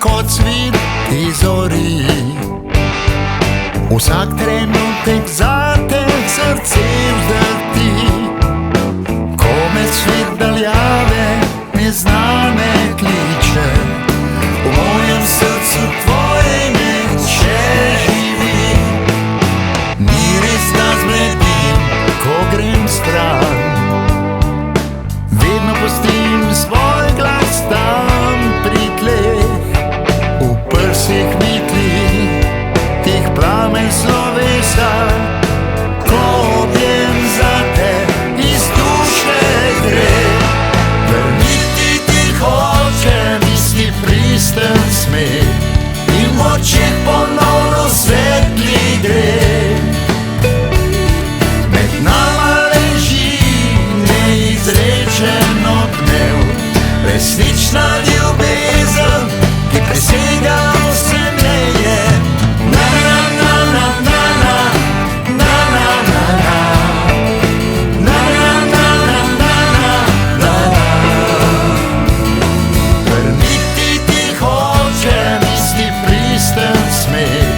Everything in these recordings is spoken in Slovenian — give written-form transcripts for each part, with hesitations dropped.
kot cvit iz zori. Vsak trenutek zate srce vzdrti, ko me svet daljave neznane kliče. V mojem srcu tvoje ime še živi. Ni res, da zbledim, ko grem stran. Vedno pustim svoj glas tam pri tleh, v prsih vitli tih plamen slovesa. Ko objem zate, iz duše gre. Vrniti ti hočem isti pristen smeh in v očeh ponovno svetli gre. Med nama leži neizrečen odmev, resnična ljubezen, ki presega vse meje. Na na na na na na, na na na na, na na na na na na na. Vrniti ti hočem isti pristen smeh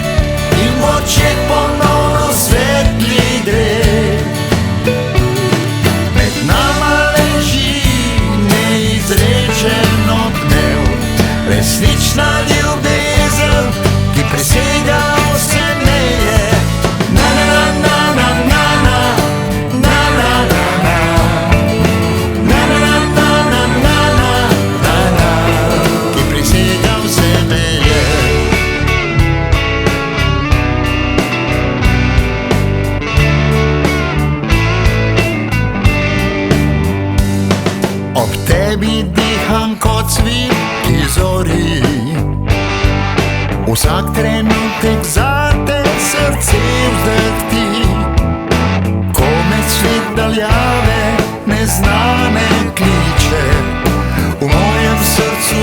in v očeh ponovno svetli gre. Med nama leži neizrečen odmev, resnična ljubezen, ki presega vse meje. Na na na na na na, na na na na, na na na na na na na, ki presega vse meje. Ob tebi diham kot cvit iz zori. Vsak trenutek zate srce vzdrti, ko me svet daljave neznane kliče. V mojem srcu